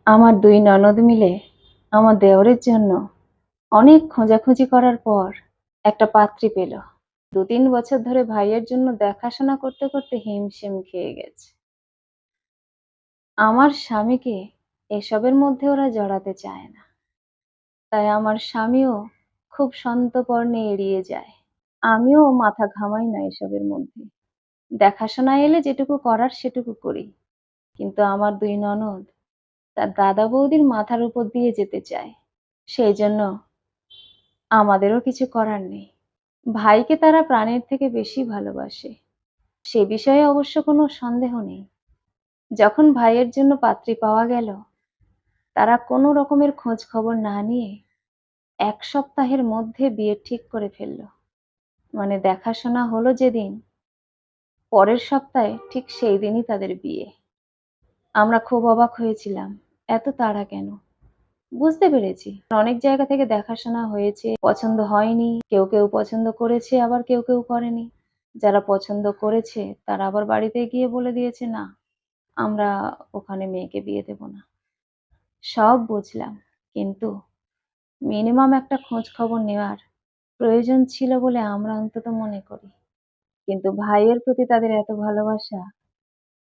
আমার ২ ননদ মিলে আমার দেওরের জন্য অনেক খোঁজাখুঁজি করার পর একটা পাত্রী পেল। ২-৩ বছর ধরে ভাইয়ের জন্য দেখাশোনা করতে, করতে হিমশিম খেয়ে গেছে। আমার স্বামীকে এসবের মধ্যে ওরা জড়াতে চায় না। তাই আমার স্বামীও খুব সন্তর্পণে এড়িয়ে যায়। আমিও মাথা ঘামাই না এসবের মধ্যে। দেখাশোনা এলে যেটুকু করার সেটুকু করি। কিন্তু আমার ২ ননদ তার দাদা বৌদির মাথার উপর দিয়ে যেতে চায়। সেইজন্য আমাদেরও কিছু করার নেই। ভাইকে তারা প্রাণের থেকে বেশি ভালোবাসে। সে বিষয়ে অবশ্য কোনো সন্দেহ নেই। যখন ভাইয়ের জন্য পাত্রী পাওয়া গেল, তারা কোনো রকমের খোঁজ খবর না নিয়ে ১ সপ্তাহের মধ্যে বিয়ে ঠিক করে ফেলল। মানে দেখাশোনা হলো যেদিন, পরের সপ্তাহে ঠিক সেই দিনই তাদের বিয়ে। আমরা খুব অবাক হয়েছিলাম। এত তাড়া কেন? বুঝতে পেরেছি, অনেক জায়গা থেকে দেখাশোনা হয়েছে, পছন্দ হয়নি। কেউ, কেউ পছন্দ করেছে, আবার কেউ, কেউ করেনি। যারা পছন্দ করেছে তারা আবার বাড়িতে গিয়ে বলে দিয়েছে, "না, আমরা ওখানে মেয়েকে বিয়ে দেব না।" সব বুঝলাম। কিন্তু মিনিমাম একটা খোঁজ খবর নেওয়ার প্রয়োজন ছিল বলে আমরা অন্তত মনে করি। কিন্তু ভাইয়ের প্রতি তাদের এত ভালোবাসা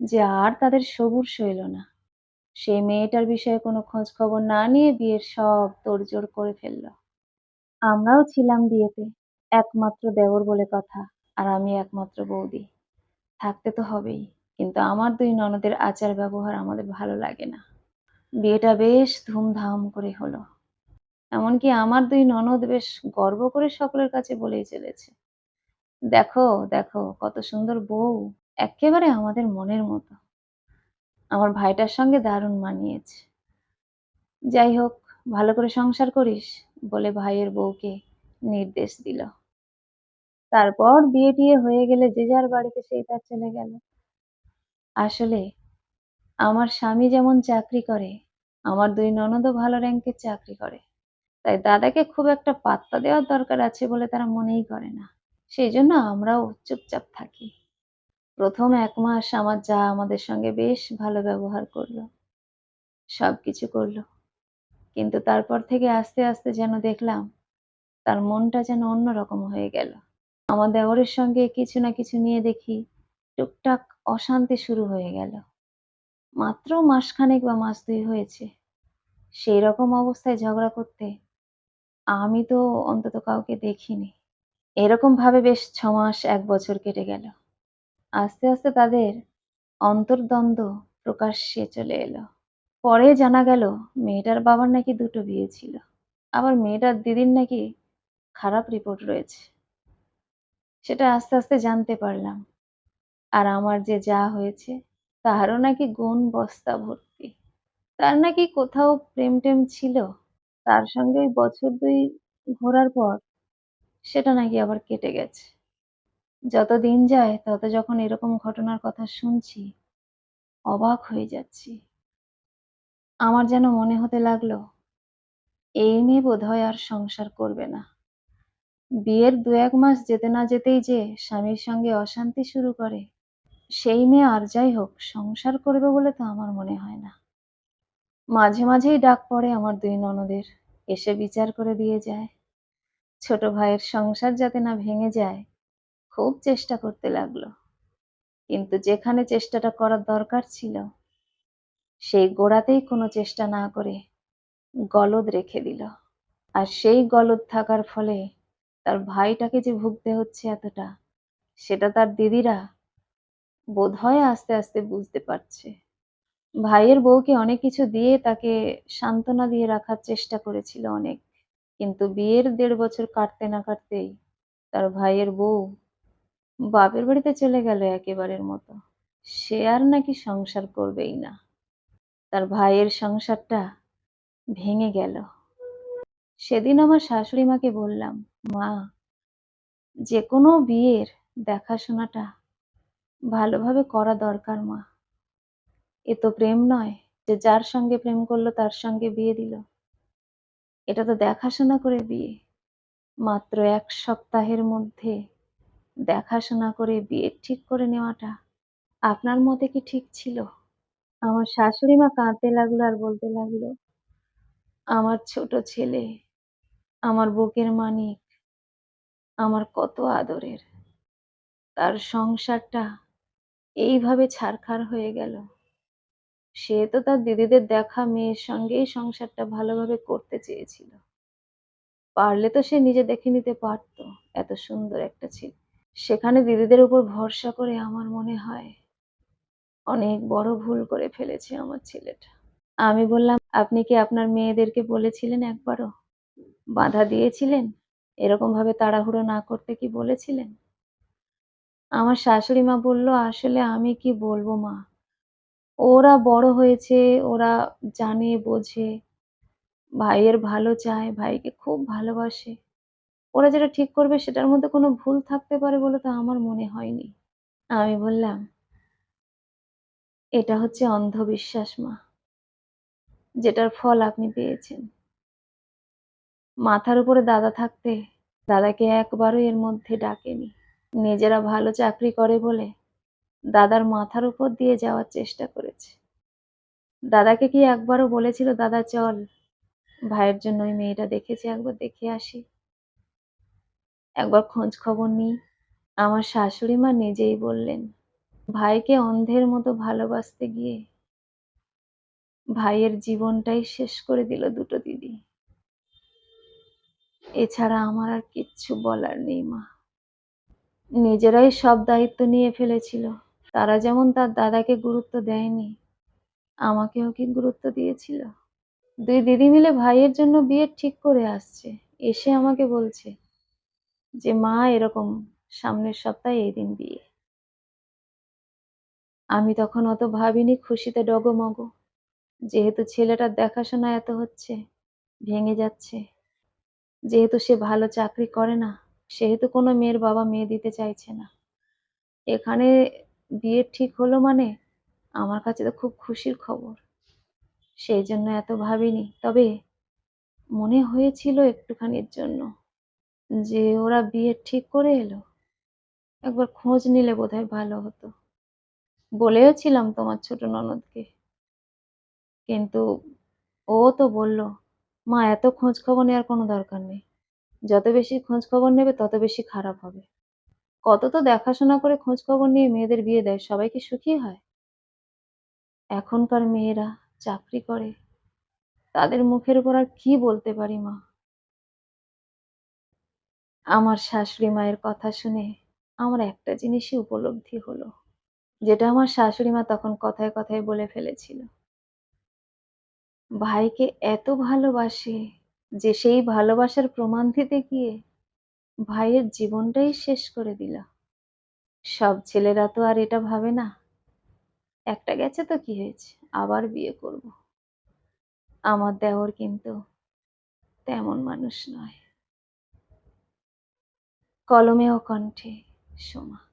যে আর তাদের সবুর সইল না। সেই মেয়েটার বিষয়ে কোনো খোঁজ খবর না নিয়ে বিয়ের সব তোড়জোড় করে ফেলল। আমরাও ছিলাম বিয়েতে। একমাত্র দেওর বলে কথা। আর আমি একমাত্র বৌদি। থাকতে তো হবেই। কিন্তু আমার ২ ননদের আচার ব্যবহার আমাদের ভালো লাগে না। বিয়েটা বেশ ধুমধাম করে হলো। এমনকি আমার ২ ননদ বেশ গর্ব করে সকলের কাছে বলেই চলেছে, "দেখো, দেখো কত সুন্দর বউ। এক্কেবারে আমাদের মনের মতো। আমার ভাইটার সঙ্গে দারুণ মানিয়েছে। যাই হোক, ভালো করে সংসার করিস" বলে ভাইয়ের বউকে নির্দেশ দিল। তারপর বিয়ে-টিয়ে হয়ে গেলে যে যার বাড়িতে সেই তার চলে গেল। আসলে আমার স্বামী যেমন চাকরি করে, আমার ২ ননদও ভালো র‍্যাংকের চাকরি করে। তাই দাদাকে খুব একটা পাত্তা দেওয়ার দরকার আছে বলে তারা মনেই করে না। সেইজন্য আমরাও চুপচাপ থাকি। ১ম ১ মাস আমার জা আমাদের সঙ্গে বেশ ভালো ব্যবহার করল। সবকিছু করল। কিন্তু তারপর থেকে আস্তে, আস্তে যেন দেখলাম তার মনটা যেন অন্যরকম হয়ে গেল। আমার দেওরের সঙ্গে কিছু না কিছু নিয়ে দেখি টুকটাক অশান্তি শুরু হয়ে গেল। মাত্র মাসখানেক বা মাস ২ হয়েছে। সেইরকম অবস্থায় ঝগড়া করতে আমি তো অন্তত কাউকে দেখিনি। এরকমভাবে বেশ ৬ মাস ১ বছর কেটে গেল। আস্তে, আস্তে তাদের অন্তর্দ্বন্দ্ব প্রকাশ্যে চলে এলো। পরে জানা গেল মেয়েটার বাবার নাকি ২ টো বিয়ে ছিল। আবার মেয়েটার দিদির নাকি খারাপ রিপোর্ট রয়েছে। সেটা আস্তে, আস্তে জানতে পারলাম। আর আমার যে জা হয়েছে তারও নাকি গুণ বস্তা ভর্তি। তার নাকি কোথাও প্রেম-টেম ছিল। তার সঙ্গে ওই বছর ২ ঘোরার পর সেটা নাকি আবার কেটে গেছে। যত দিন যায় তত যখন এরকম ঘটনার কথা শুনছি, অবাক হয়ে যাচ্ছি। আমার যেন মনে হতে লাগলো, এই মেয়ে বোধহয় আর সংসার করবে না। বিয়ের ২-১ মাস যেতে না যেতেই যে স্বামীর সঙ্গে অশান্তি শুরু করে, সেই মেয়ে আর যাই হোক সংসার করবে বলে তো আমার মনে হয় না। মাঝে, মাঝেই ডাক পড়ে আমার ২ ননদের, এসে বিচার করে দিয়ে যায়। ছোট ভাইয়ের সংসার যাতে না ভেঙে যায়, খুব চেষ্টা করতে লাগলো। কিন্তু যেখানে চেষ্টাটা করার দরকার ছিল, সেই গোড়াতেই কোনো চেষ্টা না করে গলদ রেখে দিল। আর সেই গলদ থাকার ফলে তার ভাইটাকে যে ভুগতে হচ্ছে এতটা, সেটা তার দিদিরা বোধহয় আস্তে, আস্তে বুঝতে পারছে। ভাইয়ের বউকে অনেক কিছু দিয়ে তাকে সান্ত্বনা দিয়ে রাখার চেষ্টা করেছিল অনেক। কিন্তু বিয়ের ১.৫ বছর কাটতে না কাটতেই তার ভাইয়ের বউ বাপের বাড়িতে চলে গেল একেবারের মতো। সে আর নাকি সংসার করবেই না। তার ভাইয়ের সংসারটা ভেঙে গেল। সেদিন আমার শাশুড়ি মাকে বললাম, "মা, যেকোনো বিয়ের দেখাশোনাটা ভালোভাবে করা দরকার মা। এ তো প্রেম নয় যে যার সঙ্গে প্রেম করলো তার সঙ্গে বিয়ে দিল। এটা তো দেখাশোনা করে বিয়ে। মাত্র ১ সপ্তাহের মধ্যে দেখাশোনা করে বিয়ে ঠিক করে নেওয়াটা আপনার মতে কি ঠিক ছিল?" আমার শাশুড়ি মা কাঁদতে লাগলো আর বলতে লাগলো, "আমার ছোট ছেলে, আমার বুকের মানিক, আমার কত আদরের। তার সংসারটা এইভাবে ছারখার হয়ে গেল। সে তো তার দিদিদের দেখা মেয়ের সঙ্গেই সংসারটা ভালোভাবে করতে চেয়েছিল। পারলে তো সে নিজে দেখে নিতে পারত, এত সুন্দর একটা ছেলে। সেখানে দিদিদের উপর ভরসা করে আমার মনে হয় অনেক বড় ভুল করে ফেলেছে আমার ছেলেটা।" আমি বললাম, "আপনি কি আপনার মেয়েদেরকে বলেছিলেন একবারও? বাধা দিয়েছিলেন? এরকমভাবে তাড়াহুড়ো না করতে কি বলেছিলেন?" আমার শাশুড়ি মা বলল, "আসলে আমি কি বলবো মা? ওরা বড় হয়েছে, ওরা জানে বোঝে, ভাইয়ের ভালো চায়, ভাইকে খুব ভালোবাসে। ওরা যেটা ঠিক করবে সেটার মধ্যে কোনো ভুল থাকতে পারে বলে তো আমার মনে হয়নি।" আমি বললাম, "এটা হচ্ছে অন্ধবিশ্বাস মা, যেটার ফল আপনি পেয়েছেন। মাথার উপরে দাদা থাকতে দাদাকে একবারও এর মধ্যে ডাকেনি। নিজেরা ভালো চাকরি করে বলে দাদার মাথার উপর দিয়ে যাওয়ার চেষ্টা করেছে। দাদাকে কি একবারও বলেছিল, 'দাদা চল, ভাইয়ের জন্য ওই মেয়েটা দেখেছে, একবার দেখে আসি, একবার খোঁজ খবর নিই?' আমার শাশুড়ি মা নিজেই বললেন, ভাইকে অন্ধের মতো ভালোবাসতে গিয়ে ভাইয়ের জীবনটাই শেষ করে দিল দুটো দিদি। এছাড়া আমার আর কিচ্ছু বলার নেই মা। নিজেরাই সব দায়িত্ব নিয়ে ফেলেছিল। তারা যেমন তার দাদাকে গুরুত্ব দেয়নি, আমাকেও কি গুরুত্ব দিয়েছিল? ২ দিদি মিলে ভাইয়ের জন্য বিয়ে ঠিক করে আসছে। এসে আমাকে বলছে যে, "মা এরকম সামনের সপ্তাহে এই দিন বিয়ে।" আমি তখন অত ভাবিনি, খুশিতে ডগমগ। যেহেতু ছেলেটার দেখাশোনা এত হচ্ছে, ভেঙে যাচ্ছে। যেহেতু সে ভালো চাকরি করে না, সেহেতু কোনো মেয়ের বাবা মেয়ে দিতে চাইছে না। এখানে বিয়ে ঠিক হলো মানে আমার কাছে তো খুব খুশির খবর। সেইজন্য এত ভাবিনি। তবে মনে হয়েছিল একটুখানির জন্য যে ওরা বিয়ে ঠিক করে এলো। একবার খোঁজ নিলে বোধহয় ভালো হতো। বলেও ছিলাম তোমার ছোট ননদকে। কিন্তু ও তো বলল, "মা এত খোঁজ খবর নেওয়ার কোনো দরকার নেই। যত বেশি খোঁজ খবর নেবে তত বেশি খারাপ হবে। কত তো দেখাশোনা করে খোঁজ খবর নিয়ে মেয়েদের বিয়ে দেয়। সবাই কি সুখী হয়? এখনকার মেয়েরা চাকরি করে। তাদের মুখের উপর আর কি বলতে পারি মা?" আমার শাশুড়ি মায়ের কথা শুনে আমার একটা জিনিসই উপলব্ধি হলো। যেটা আমার শাশুড়ি মা তখন কথায়, কথায় বলে ফেলেছিল। ভাইকে এত ভালোবাসে যে সেই ভালোবাসার প্রমাণ দিতে গিয়ে ভাইয়ের জীবনটাই শেষ করে দিল। সব ছেলেরা তো আর এটা ভাবে না। একটা গেছে তো কি হয়েছে? আবার বিয়ে করব। আমার দেওর কিন্তু তেমন মানুষ নয়। কলমে ও কণ্ঠে সোমা।